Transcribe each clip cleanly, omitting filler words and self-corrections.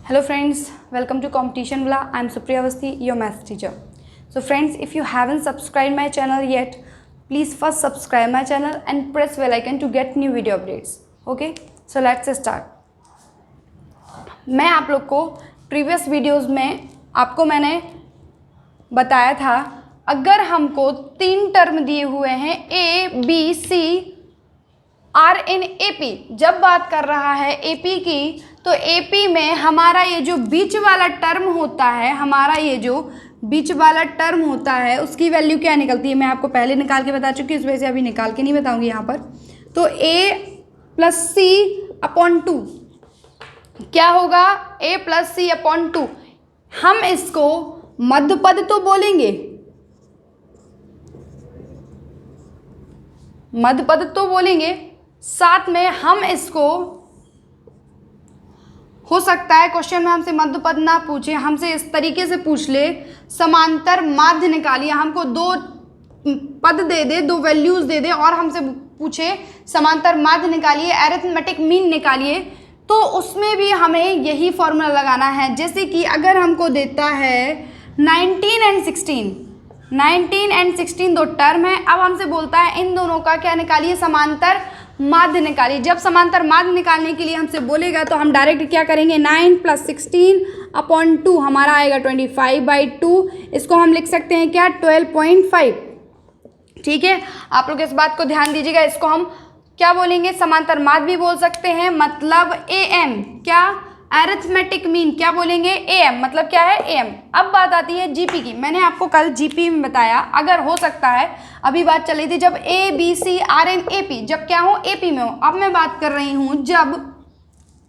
Hello friends, welcome to Competition Vla. I am Supriya Avasthi, your math teacher. So friends, if you haven't subscribed my channel yet, please first subscribe my channel and press bell icon to get new video updates. Okay, so let's start. मैं आप लोग को previous videos में आपको मैंने बताया था, अगर हमको 3 टर्म दिए हुए हैं A, B, C, R in AP, जब बात कर रहा है AP की, तो AP में हमारा ये जो बीच वाला टर्म होता है, उसकी वैल्यू क्या निकलती है, मैं आपको पहले निकाल के बता चुकी हूँ, इस वजह से अभी निकाल के नहीं बताऊंगी यहाँ पर। तो A प्लस C अपॉन 2 क्या होगा, A प्लस C अपॉन 2। हम इसको मध्य पद तो बोलेंगे, मध्य पद तो बोलेंगे, साथ में हम इसको, हो सकता है क्वेश्चन में हमसे मध्य पद ना पूछे, हमसे इस तरीके से पूछ ले, समांतर माध्य निकालिए, हमको 2 पद दे दे, 2 वैल्यूज दे दे और हमसे पूछे समांतर माध्य निकालिए, अरिथमेटिक मीन निकालिए, तो उसमें भी हमें यही फॉर्मूला लगाना है। जैसे कि अगर हमको देता है 19 एंड 16 दो टर्म है, अब हमसे बोलता है इन दोनों का क्या निकालिए, समांतर माध्य निकालिए। जब समांतर माध्य निकालने के लिए हमसे बोलेगा तो हम डायरेक्ट क्या करेंगे, 9 प्लस 16 अपॉन 2 हमारा आएगा 25/2। इसको हम लिख सकते हैं क्या, 12.5। ठीक है, आप लोग इस बात को ध्यान दीजिएगा। इसको हम क्या बोलेंगे, समांतर माध्य भी बोल सकते हैं, मतलब AM, क्या अरिथमेटिक मीन क्या बोलेंगे, AM, मतलब क्या है AM। अब बात आती है GP की। मैंने आपको कल GP में बताया, अगर हो सकता है, अभी बात चल रही थी जब A, B, C, R and AP, जब क्या हो, AP में हो। अब मैं बात कर रही हूँ जब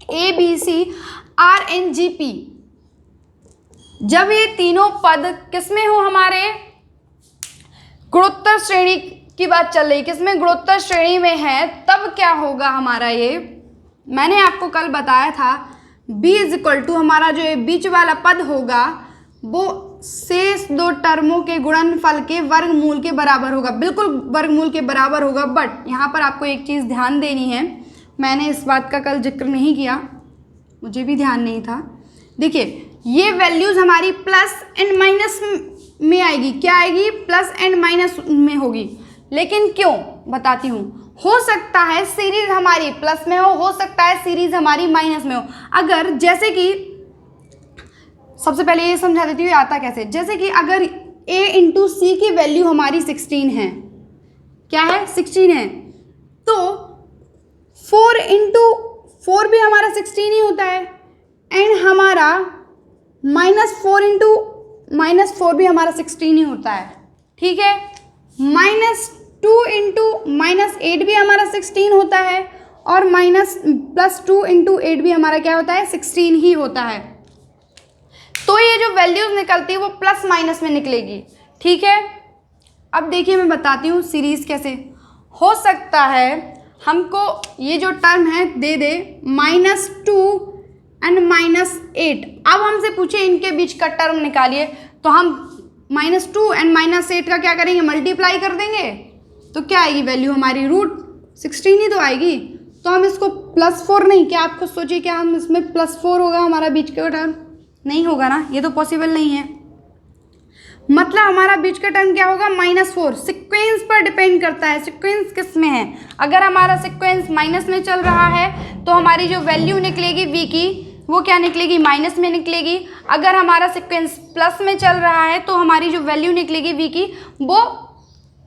A, B, C, R and GP, जब ये तीनों पद किसमें हो, हमारे गुणोत्तर श्रेणी की बात चल रही, किसमें, गुणोत्तर श्रेणी में है, तब क्या होगा हमारा ये, मैंने आपको कल बताया था B इज इक्वल टू, हमारा जो ये बीच वाला पद होगा वो शेष 2 टर्मों के गुणनफल के वर्गमूल के बराबर होगा, बिल्कुल वर्गमूल के बराबर होगा। बट यहाँ पर आपको एक चीज़ ध्यान देनी है, मैंने इस बात का कल जिक्र नहीं किया, मुझे भी ध्यान नहीं था। देखिए, ये वैल्यूज़ हमारी प्लस एंड माइनस में आएगी, क्या आएगी, प्लस एंड माइनस में होगी। लेकिन क्यों, बताती हूँ। हो सकता है सीरीज हमारी प्लस में हो सकता है सीरीज हमारी माइनस में हो। अगर जैसे कि सबसे पहले ये समझा देती हूँ आता कैसे, जैसे कि अगर A इंटू C की वैल्यू हमारी 16 है, क्या है, 16 है, तो 4 इंटू 4 भी हमारा 16 ही होता है, एंड हमारा -4 इंटू -4 भी हमारा 16 ही होता है। ठीक है, -2 इंटू -8 भी हमारा 16 होता है, और +2 इंटू 8 भी हमारा क्या होता है, 16 ही होता है। तो ये जो वैल्यूज निकलती है वो प्लस माइनस में निकलेगी। ठीक है, अब देखिए मैं बताती हूँ सीरीज कैसे हो सकता है। हमको ये जो टर्म है दे दे -2 एंड -8, अब हमसे पूछे इनके बीच का टर्म निकालिए, तो हम -2 एंड -8 का क्या करेंगे, मल्टीप्लाई कर देंगे, तो क्या आएगी वैल्यू हमारी, √16 ही तो आएगी। तो हम इसको +4 नहीं, क्या आप खुद सोचिए, क्या हम इसमें +4 होगा हमारा बीच का टर्म, नहीं होगा ना, ये तो पॉसिबल नहीं है। मतलब हमारा बीच का टर्म क्या होगा, -4। सीक्वेंस पर डिपेंड करता है, सीक्वेंस किस में है। अगर हमारा सीक्वेंस माइनस में चल रहा है तो हमारी जो वैल्यू निकलेगी V की, वो क्या निकलेगी, माइनस में निकलेगी। अगर हमारा सीक्वेंस प्लस में चल रहा है तो हमारी जो वैल्यू निकलेगी V की, वो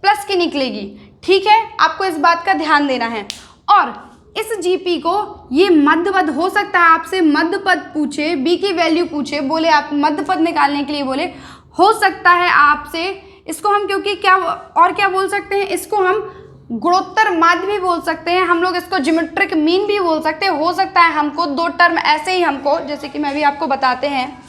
प्लस की निकलेगी। ठीक है, आपको इस बात का ध्यान देना है। और इस GP को, ये मध्य पद, हो सकता है आपसे मध्य पद पूछे, B की वैल्यू पूछे, बोले आप मध्य पद निकालने के लिए बोले, हो सकता है आपसे इसको हम, क्योंकि क्या और क्या बोल सकते हैं, इसको हम गुणोत्तर माध्य भी बोल सकते हैं, हम लोग इसको ज्योमेट्रिक मीन भी बोल सकते हैं। हो सकता है हमको 2 टर्म ऐसे ही हमको, जैसे कि मैं भी आपको बताते हैं,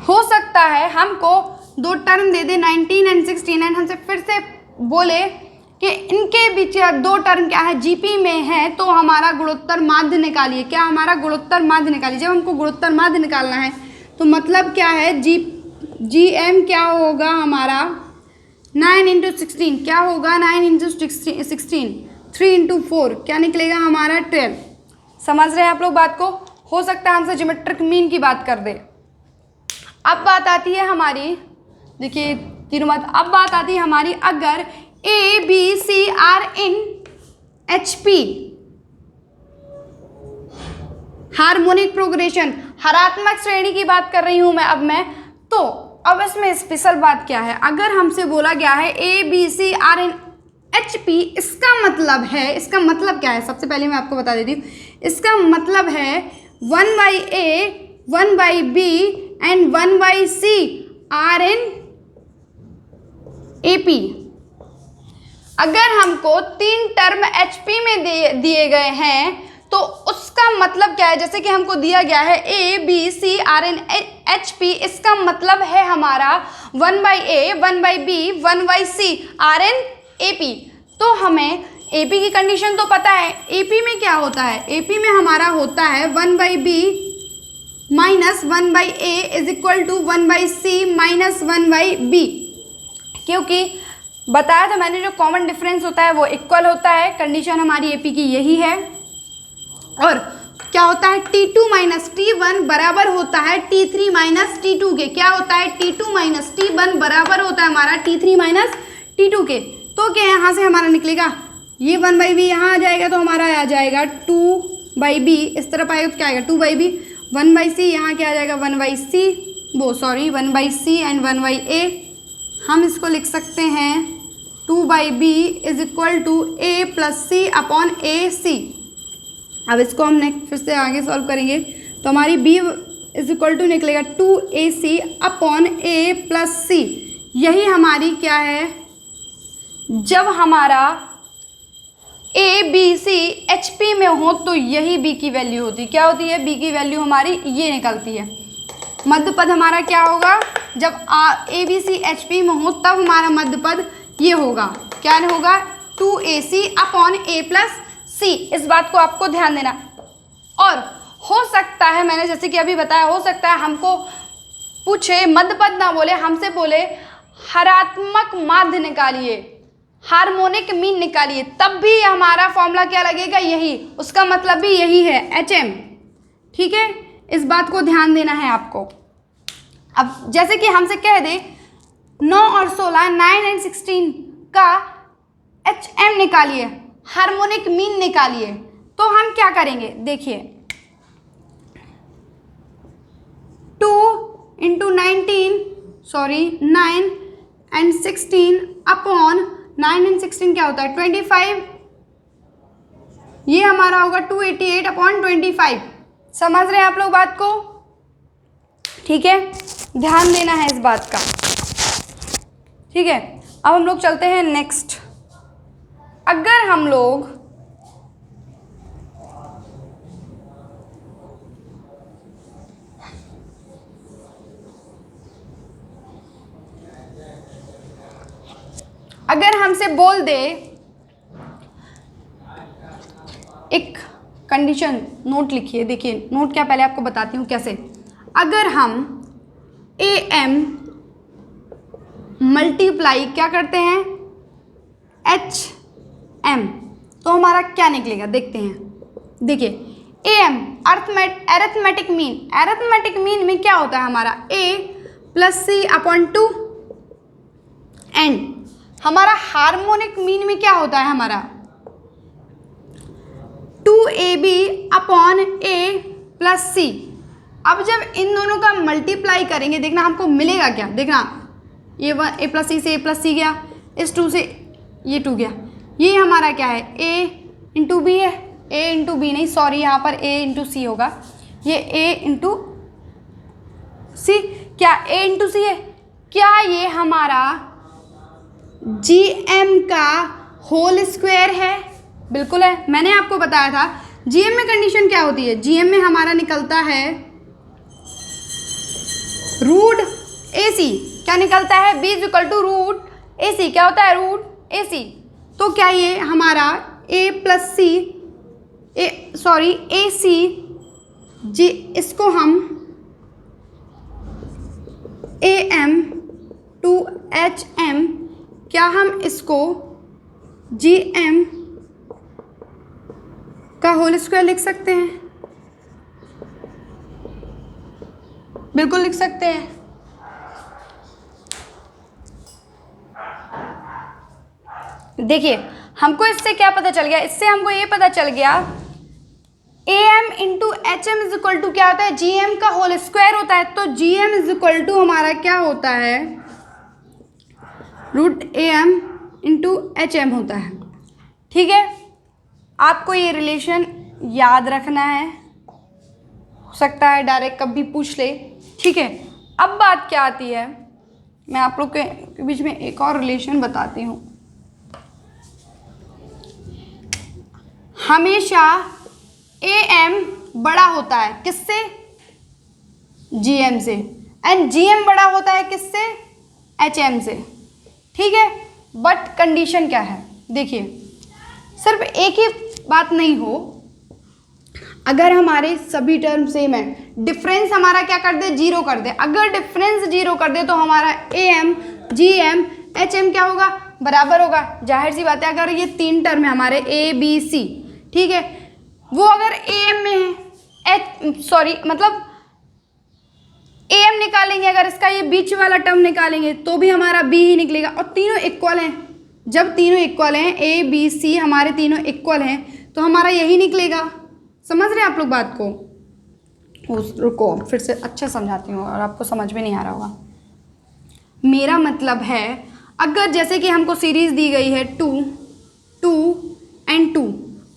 हो सकता है हमको 2 term they they 19 and 16, and हमसे फिर से बोले कि इनके बीच 2 टर्म क्या है, GP में है, तो हमारा गुणोत्तर माध्य निकालिए। क्या हमारा गुणोत्तर माध्य निकालिए। जब हमको गुणोत्तर माध्य निकालना है तो मतलब क्या है, GM क्या होगा हमारा, 9 × 16 क्या होगा, 9 × 16, 3 इंटू 4 क्या निकलेगा हमारा 12। समझ रहे हैं आप लोग बात को? हो सकता है हमसे ज्योमेट्रिक मीन की बात कर दे। अब बात आती है हमारी, देखिए तीनों बात, अब बात आती है हमारी अगर A B C are in H P, harmonic progression, हरात्मक श्रेणी की बात कर रही हूं मैं तो अब इसमें स्पेशल बात क्या है, अगर हमसे बोला गया है A B C are in H P, इसका मतलब है, इसका मतलब क्या है, सबसे पहले मैं आपको बता देती हूँ। इसका मतलब है 1/a 1/b and 1/c are in A P. अगर हमको 3 टर्म एच पी में दिए गए हैं तो उसका मतलब क्या है, जैसे कि हमको दिया गया है A B C are in H P, इसका मतलब है हमारा 1/a 1/b 1/c are in A P. तो हमें ए पी की कंडीशन तो पता है, ए पी में क्या होता है, ए पी में हमारा होता है 1/b minus 1/a is equal to 1/c minus 1/b, क्योंकि बताया था मैंने जो कॉमन डिफरेंस होता है वो इक्वल होता है। कंडीशन हमारी एपी की यही है। और क्या होता है T2 माइनस T1 बराबर होता है T3 माइनस T2 के। क्या होता है T2 माइनस T1 बराबर होता है हमारा T3 माइनस T2 के। तो क्या यहाँ से हमारा निकलेगा, ये 1/b यहाँ आ जाएगा तो हमारा आ जाएगा 2/b, इस तरफ आएगा तो क्या आएगा 2/b, 1/c यहाँ क्या आ जाएगा 1/c, 1/c एंड 1/a। हम इसको लिख सकते हैं 2/b is equal to a plus C upon AC। अब इसको हम नेक्स्ट फिर से आगे सॉल्व करेंगे तो हमारी b इज इक्वल टू निकलेगा 2AC अपॉन a प्लस सी। यही हमारी क्या है, जब हमारा a b c h p में हो तो यही b की वैल्यू होती है। क्या होती है, b की वैल्यू हमारी ये निकलती है। मध्य पद हमारा क्या होगा, जब A B C H P में हो तब हमारा मध्य पद ये होगा, क्या होगा 2AC अपॉन a प्लस सी। इस बात को आपको ध्यान देना। और हो सकता है, मैंने जैसे कि अभी बताया, हो सकता है हमको पूछे मध्य पद ना बोले, हमसे बोले हरात्मक माध्य निकालिए, हार्मोनिक मीन निकालिए, तब भी हमारा फॉर्मूला क्या लगेगा, यही, उसका मतलब भी यही है HM। ठीक है, इस बात को ध्यान देना है आपको। अब जैसे कि हमसे कह दे 9 और 16 9 एंड 16 का HM निकालिए, हार्मोनिक मीन निकालिए, तो हम क्या करेंगे, देखिए 2 इंटू 9 एंड 16 अपॉन 9 एंड 16 क्या होता है 25, ये हमारा होगा 288 अपॉन 25। समझ रहे हैं आप लोग बात को? ठीक है, ध्यान देना है इस बात का। ठीक है, अब हम लोग चलते हैं नेक्स्ट। अगर हम लोग हमसे बोल दे एक कंडीशन, नोट लिखिए, देखिए नोट क्या, पहले आपको बताती हूँ कैसे। अगर हम AM मल्टीप्लाई क्या करते हैं HM, तो हमारा क्या निकलेगा देखते हैं। देखिए AM अरिथमेटिक मीन में क्या होता है हमारा A plus C upon 2 and हमारा हार्मोनिक मीन में क्या होता है हमारा 2AB upon A plus C। अब जब इन दोनों का मल्टीप्लाई करेंगे, देखना हमको मिलेगा क्या, देखना ये A प्लस सी से A प्लस सी गया, इस 2 से ये 2 गया, ये हमारा क्या है A इंटू बी है, A इंटू बी नहीं, सॉरी यहाँ पर A इंटू सी होगा, ये A इंटू सी, क्या A इंटू सी है, क्या ये हमारा GM का होल स्क्वायर है, बिल्कुल है। मैंने आपको बताया था GM में कंडीशन क्या होती है, GM में हमारा निकलता है रूट AC, क्या निकलता है B is equal to root AC, क्या होता है रूट AC। तो क्या ये हमारा A प्लस सी AC जी, इसको हम AM टू HM, क्या हम इसको GM का होल स्क्वायर लिख सकते हैं, बिल्कुल लिख सकते हैं। देखिए हमको इससे क्या पता चल गया, इससे हमको ये पता चल गया am into H M is equal to क्या होता है, जी एम का होल स्क्वायर होता है। तो G M is equal to हमारा क्या होता है, root A M into H M होता है। ठीक है, आपको ये रिलेशन याद रखना है, हो सकता है डायरेक्ट कभी पूछ ले। ठीक है, अब बात क्या आती है, मैं आप लोग के बीच में एक और रिलेशन बताती हूँ। हमेशा ए एम बड़ा होता है किससे, जी एम से, एंड जी एम बड़ा होता है किससे, एच एम से। ठीक है, बट कंडीशन क्या है, देखिए सिर्फ एक ही बात नहीं हो, अगर हमारे सभी टर्म सेम है, डिफरेंस हमारा क्या कर दे, जीरो कर दे। अगर डिफरेंस जीरो कर दे तो हमारा A M, G M, H M क्या होगा, बराबर होगा। जाहिर सी बात है, अगर ये तीन टर्म है हमारे ए बी सी, ठीक है, वो अगर ए एम में है, मतलब ए एम निकालेंगे, अगर इसका ये बीच वाला टर्म निकालेंगे तो भी हमारा बी ही निकलेगा, और तीनों इक्वल हैं। जब तीनों इक्वल हैं, ए बी सी हमारे तीनों इक्वल हैं, तो हमारा यही निकलेगा। समझ रहे हैं आप लोग बात को? रुको फिर से अच्छे समझाती हूँ, और आपको समझ में नहीं आ रहा होगा। मेरा मतलब है, अगर जैसे कि हमको सीरीज दी गई है 2, 2 एंड 2।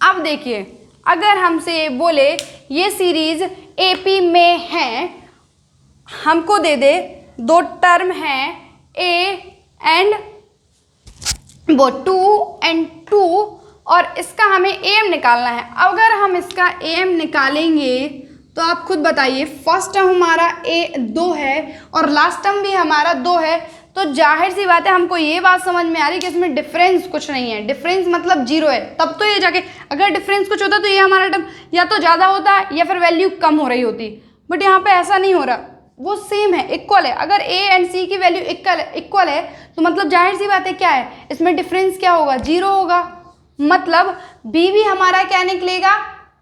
अब देखिए, अगर हमसे बोले ये सीरीज एपी में है, हमको दे दे दो टर्म हैं ए एंड वो 2 एंड 2, और इसका हमें ए एम निकालना है। अगर हम इसका ए एम निकालेंगे तो आप खुद बताइए, फर्स्ट टर्म हमारा ए 2 है और लास्ट टर्म भी हमारा 2 है, तो जाहिर सी बात है हमको ये बात समझ में आ रही है कि इसमें डिफरेंस कुछ नहीं है। डिफरेंस मतलब जीरो है, तब तो ये जाके, अगर डिफरेंस कुछ होता तो ये हमारा टर्म या तो ज़्यादा होता है या फिर वैल्यू कम हो रही होती, बट यहाँ पे ऐसा नहीं हो रहा, वो सेम है, इक्वल है। अगर ए एंड सी की वैल्यू इक्वल है तो मतलब जाहिर सी बात है क्या है, इसमें डिफरेंस क्या होगा, जीरो होगा। मतलब बी भी हमारा क्या निकलेगा,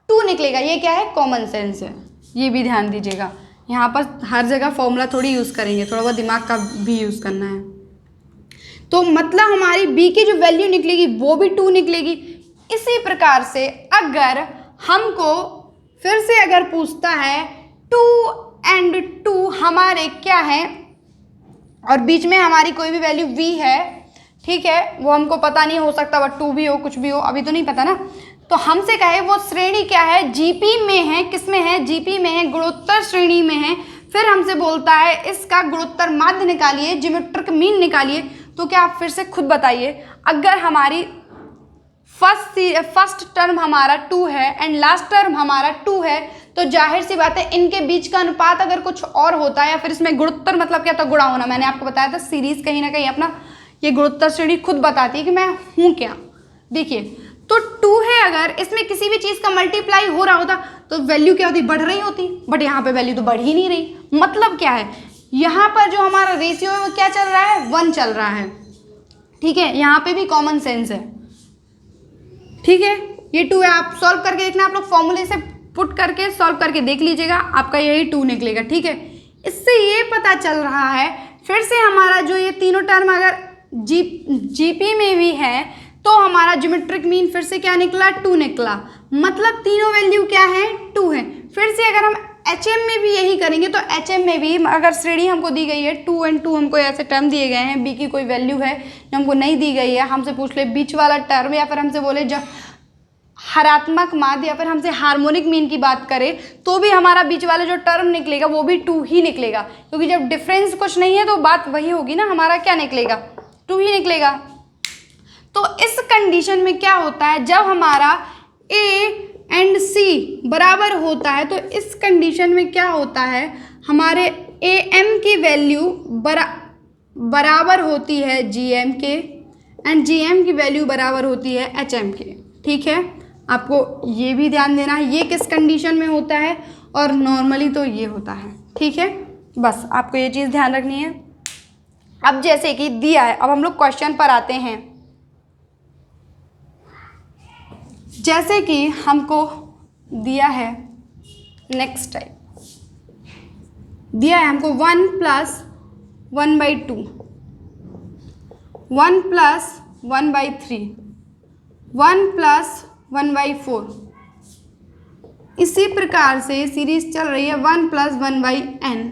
2 निकलेगा। ये क्या है, कॉमन सेंस है, ये भी ध्यान दीजिएगा। यहाँ पर हर जगह फॉर्मूला थोड़ी यूज़ करेंगे, थोड़ा बहुत दिमाग का भी यूज़ करना है। तो मतलब हमारी बी की जो वैल्यू निकलेगी वो भी 2 निकलेगी। इसी प्रकार से अगर हमको फिर से अगर पूछता है 2 एंड 2 हमारे क्या है, और बीच में हमारी कोई भी वैल्यू v है, ठीक है, वो हमको पता नहीं, हो सकता वह 2 भी हो, कुछ भी हो, अभी तो नहीं पता ना। तो हमसे कहे वो श्रेणी क्या है, जीपी में है, किस में है, जीपी में है, गुणोत्तर श्रेणी में है। फिर हमसे बोलता है इसका गुणोत्तर माध्य निकालिए, ज्योमेट्रिक मीन निकालिए। तो क्या आप फिर से खुद बताइए, अगर हमारी फर्स्ट टर्म हमारा 2 है एंड लास्ट टर्म हमारा 2 है, तो जाहिर सी बात है इनके बीच का अनुपात अगर कुछ और होता है, या फिर इसमें गुणोत्तर मतलब क्या था, गुणा होना। मैंने आपको बताया था सीरीज कहीं ना कहीं अपना ये गुणोत्तर श्रेणी खुद बताती है कि मैं हूँ क्या। देखिए, तो 2 है, अगर इसमें किसी भी चीज़ का मल्टीप्लाई हो रहा होता तो वैल्यू क्या होती, बढ़ रही होती, बट यहाँ पे वैल्यू तो बढ़ ही नहीं रही। मतलब क्या है, यहाँ पर जो हमारा रेशियो है वो क्या चल रहा है, 1 चल रहा है। ठीक है, यहाँ पे भी कॉमन सेंस है। ठीक है, ये 2 है, आप सॉल्व करके देखना, आप लोग फॉर्मूले से पुट करके सॉल्व करके देख लीजिएगा, आपका यही 2 निकलेगा। ठीक है, इससे ये पता चल रहा है, फिर से हमारा जो ये तीनों टर्म अगर जीपी में भी है तो हमारा ज्योमेट्रिक मीन फिर से क्या निकला, 2 निकला। मतलब तीनों वैल्यू क्या है, 2 है। फिर से अगर हम एच एम में भी यही करेंगे तो एच एम में भी अगर श्रेणी हमको दी गई है 2 एंड 2, हमको ऐसे टर्म दिए गए हैं, बी की कोई वैल्यू है जो हमको नहीं दी गई है, हमसे पूछ ले बीच वाला टर्म, या फिर हमसे बोले जब हरात्मक माध्य, या फिर हमसे हार्मोनिक मीन की बात करें, तो भी हमारा बीच वाला जो टर्म निकलेगा वो भी 2 ही निकलेगा, क्योंकि जब डिफरेंस कुछ नहीं है तो बात वही होगी ना, हमारा क्या निकलेगा, 2 ही निकलेगा। तो इस कंडीशन में क्या होता है, जब हमारा ए एंड सी बराबर होता है, तो इस कंडीशन में क्या होता है, हमारे ए एम की वैल्यू बराबर होती है जी एम के, एंड जी एम की वैल्यू बराबर होती है एच एम के। ठीक है, आपको ये भी ध्यान देना है, ये किस कंडीशन में होता है, और नॉर्मली तो ये होता है। ठीक है, बस आपको ये चीज़ ध्यान रखनी है। अब जैसे कि दिया है, अब हम लोग क्वेश्चन पर आते हैं। जैसे कि हमको दिया है नेक्स्ट टाइप, दिया है हमको 1 + 1/2, 1 + 1/3, 1 + 1/4। इसी प्रकार से सीरीज चल रही है 1 + 1/n।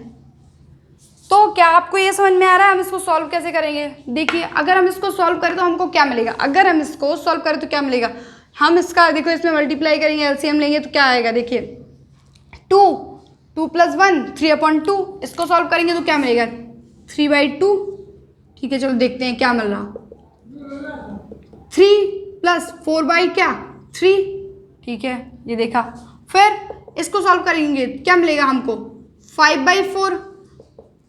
तो क्या आपको ये समझ में आ रहा है हम इसको सॉल्व कैसे करेंगे? देखिए, अगर हम इसको सॉल्व करें तो हमको क्या मिलेगा? अगर हम इसको सॉल्व करें तो क्या मिलेगा? हम इसका देखो इसमें मल्टीप्लाई करेंगे, एलसीएम लेंगे तो क्या आएगा? देखिए 2 + 1 3/2। इसको सॉल्व करेंगे तो क्या मिलेगा? 3/2। ठीक है, चलो देखते हैं क्या मिल रहा। 3 + 4 क्या 3। ठीक है, ये देखा। फिर इसको सॉल्व करेंगे क्या मिलेगा हमको? 5/4।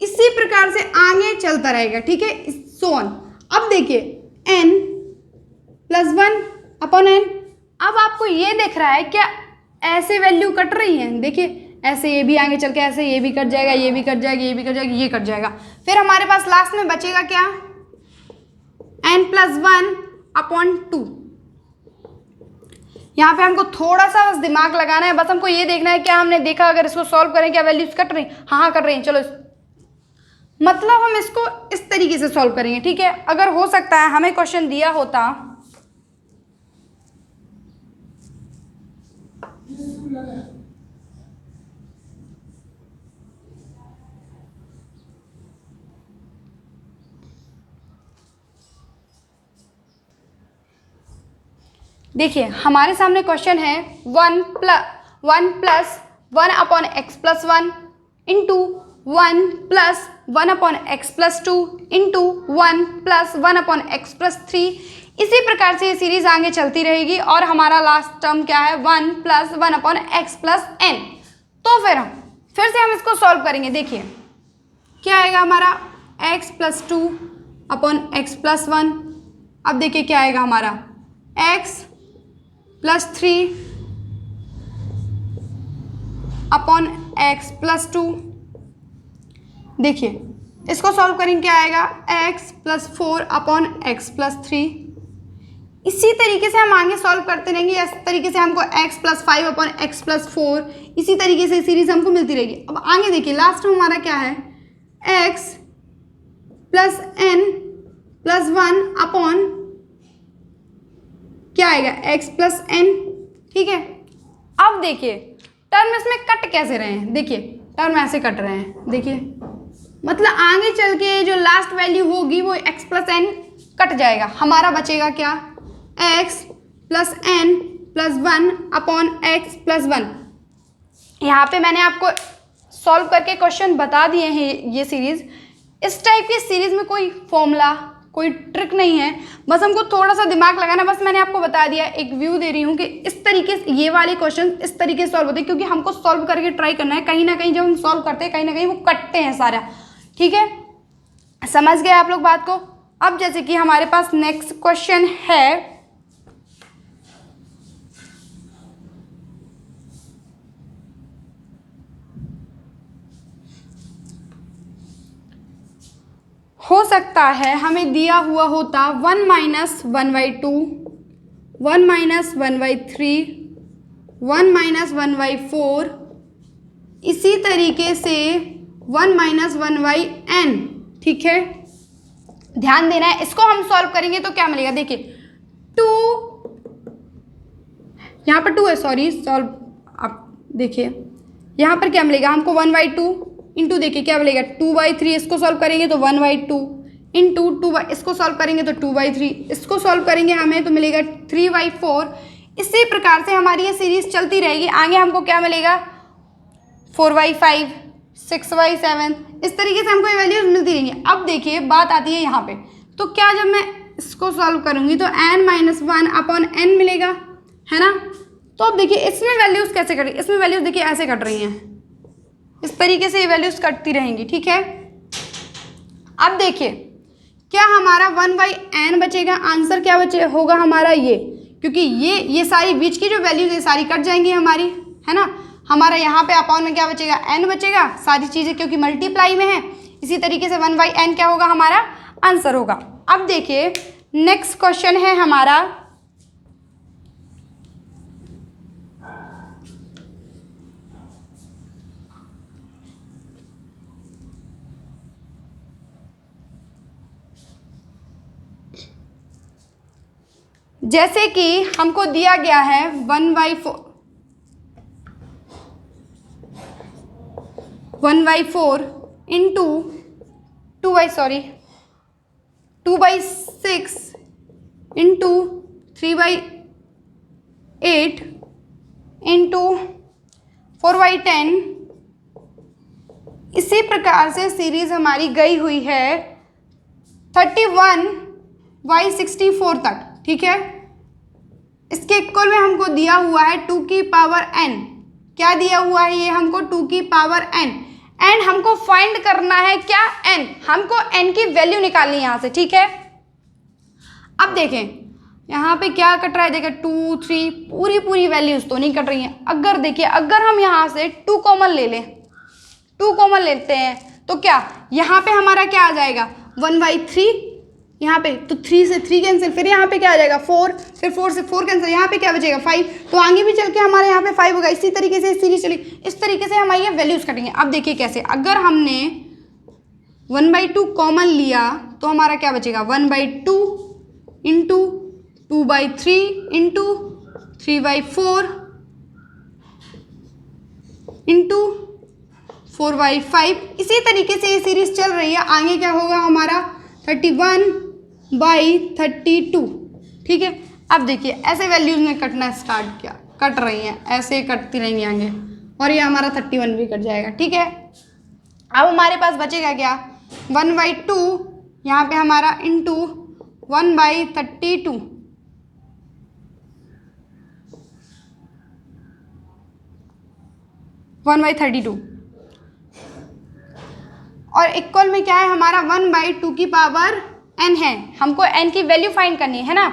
इसी प्रकार से आगे चलता रहेगा। ठीक है, सो ऑन। अब देखिए n + 1/n। अब आपको ये दिख रहा है क्या ऐसे वैल्यू कट रही है? देखिए ऐसे ये भी आगे चल के ऐसे ये भी कट जाएगा, ये भी कट जाएगा, ये भी कट जाएगा, ये कट जाएगा। फिर हमारे पास लास्ट में बचेगा क्या? n + 1/2। यहाँ पे हमको थोड़ा सा बस दिमाग लगाना है, बस हमको ये देखना है क्या हमने देखा अगर इसको सॉल्व करें क्या वैल्यूज कट रही? हाँ कट रही हैं। चलो मतलब हम इसको इस तरीके से सॉल्व करेंगे। ठीक है, अगर हो सकता है हमें क्वेश्चन दिया होता देखिए हमारे सामने क्वेश्चन है 1 + 1/x + 1 into 1 + 1/x + 2 into 1 + 1/x + 3। इसी प्रकार से ये सीरीज आगे चलती रहेगी और हमारा लास्ट टर्म क्या है? 1 + 1/x + n। तो फिर से हम इसको सॉल्व करेंगे। देखिए क्या आएगा हमारा? x + 2/x + 1। अब देखिए क्या आएगा हमारा? x + 3/x + 2। देखिए इसको सॉल्व करेंगे क्या आएगा? x + 4/x + 3। इसी तरीके से हम आगे सॉल्व करते रहेंगे। इस तरीके से हमको x + 5/x + 4, इसी तरीके से सीरीज हमको मिलती रहेगी। अब आगे देखिए लास्ट में हमारा क्या है? x + n + 1 क्या आएगा? x + n। ठीक है, अब देखिए टर्म इसमें कट कैसे रहे हैं? देखिए टर्म ऐसे कट रहे हैं। देखिए मतलब आगे चल के जो लास्ट वैल्यू होगी वो x + n कट जाएगा। हमारा बचेगा क्या? x + n + 1/x + 1। यहाँ पे मैंने आपको सॉल्व करके क्वेश्चन बता दिए हैं। ये सीरीज, इस टाइप की सीरीज में कोई फॉर्मूला कोई ट्रिक नहीं है, बस हमको थोड़ा सा दिमाग लगाना। बस मैंने आपको बता दिया, एक व्यू दे रही हूँ कि इस तरीके से ये वाले क्वेश्चन इस तरीके से सॉल्व होते हैं, क्योंकि हमको सॉल्व करके ट्राई करना है। कहीं ना कहीं जब हम सॉल्व करते हैं कहीं ना कहीं वो कटते हैं सारा। ठीक है, समझ गए आप लोग बात को? अब जैसे कि हमारे पास नेक्स्ट क्वेश्चन है, हो सकता है हमें दिया हुआ होता 1 - 1/2, 1 - 1/3, 1 - 1/4, इसी तरीके से 1 - 1/n। ठीक है, ध्यान देना है। इसको हम सॉल्व करेंगे तो क्या मिलेगा? देखिए 2, यहाँ पर 2 है, सॉरी सॉल्व। आप देखिए यहाँ पर क्या मिलेगा हमको? 1/2 इंटू देखिए क्या मिलेगा? 2/3। इसको सॉल्व करेंगे तो 1/2 इंटू 2, इसको सॉल्व करेंगे तो 2/3, इसको सॉल्व करेंगे हमें तो मिलेगा 3/4। इसी प्रकार से हमारी ये सीरीज चलती रहेगी। आगे हमको क्या मिलेगा? 4/5, 6/7, इस तरीके से हमको ये वैल्यूज मिलती रहेंगी। अब देखिए बात आती है यहाँ पे, तो क्या जब मैं इसको सॉल्व करूँगी तो n - 1/n मिलेगा, है ना? तो अब देखिए इसमें वैल्यूज कैसे कट रही? इसमें वैल्यूज देखिए ऐसे कट रही हैं, इस तरीके से ये वैल्यूज कटती रहेंगी। ठीक है, अब देखिए क्या हमारा 1/n बचेगा? आंसर क्या बचे होगा हमारा? ये, क्योंकि ये सारी बीच की जो वैल्यूज ये सारी कट जाएंगी हमारी, है ना? हमारा यहाँ पे अपॉन में क्या बचेगा? n बचेगा, सारी चीज़ें क्योंकि मल्टीप्लाई में है। इसी तरीके से 1/n क्या होगा? हमारा आंसर होगा। अब देखिए नेक्स्ट क्वेश्चन है हमारा जैसे कि हमको दिया गया है 1/4 इंटू 2/6 इंटू 3/8 इंटू 4/10। इसी प्रकार से सीरीज हमारी गई हुई है 31/64 तक, ठीक है। इसके इक्वल में हमको दिया हुआ है 2 की पावर n। क्या दिया हुआ है ये हमको? 2 की पावर n। एंड हमको फाइंड करना है क्या? n। हमको n की वैल्यू निकालनी है यहाँ से, ठीक है। अब देखें यहाँ पे क्या कट रहा है, देखें 2 3 पूरी वैल्यूज तो नहीं कट रही हैं। अगर देखिए अगर हम यहाँ से 2 कॉमन ले लें, 2 कॉमन लेते हैं तो क्या यहाँ पे हमारा क्या आ जाएगा 1/3, यहाँ पे तो 3 से 3 कैंसिल, फिर यहाँ पे क्या आ जाएगा 4, फिर 4 से 4 कैंसिल, यहाँ पे क्या बचेगा 5। तो आगे भी चल के हमारे यहाँ पे 5 होगा। इसी तरीके से सीरीज चली, इस तरीके से हमारी ये वैल्यूज कटेंगे। अब देखिए कैसे, अगर हमने 1/2 कॉमन लिया तो हमारा क्या बचेगा 1/2 इंटू 2/3 इंटू 3/4 इंटू 4/5। इसी तरीके से ये सीरीज चल रही है। आगे क्या होगा हमारा 31/32, ठीक है। अब देखिए ऐसे वैल्यूज ने कटना स्टार्ट किया, कट रही हैं, ऐसे कटती रहेंगी आगे, और ये हमारा 31 भी कट जाएगा, ठीक है। अब हमारे पास बचेगा क्या 1/2, यहाँ पे हमारा इंटू 1/32, और इक्वल में क्या है हमारा 1/2 की पावर n है। हमको n की वैल्यू फाइंड करनी है ना।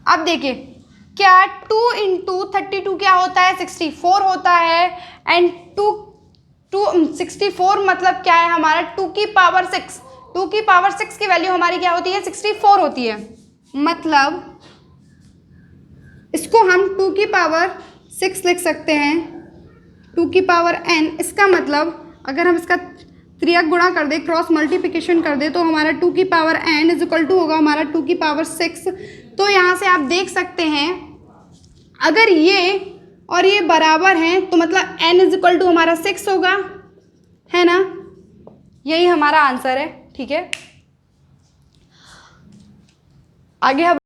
अब देखिए क्या 2 इंटू 32 क्या होता है 64 होता है। एंड 64 मतलब क्या है हमारा 2 की पावर 6। 2 की पावर 6 की वैल्यू हमारी क्या होती है 64 होती है। मतलब इसको हम 2 की पावर 6 लिख सकते हैं, 2 की पावर n। इसका मतलब अगर हम इसका त्रियक गुणा कर दे, क्रॉस मल्टीप्लिकेशन कर दे, तो हमारा 2 की power n is equal to होगा हमारा 2 की पावर 6। तो यहाँ से आप देख सकते हैं अगर ये और ये बराबर हैं तो मतलब n इज इक्वल टू हमारा 6 होगा, है ना। यही हमारा आंसर है, ठीक है। आगे हम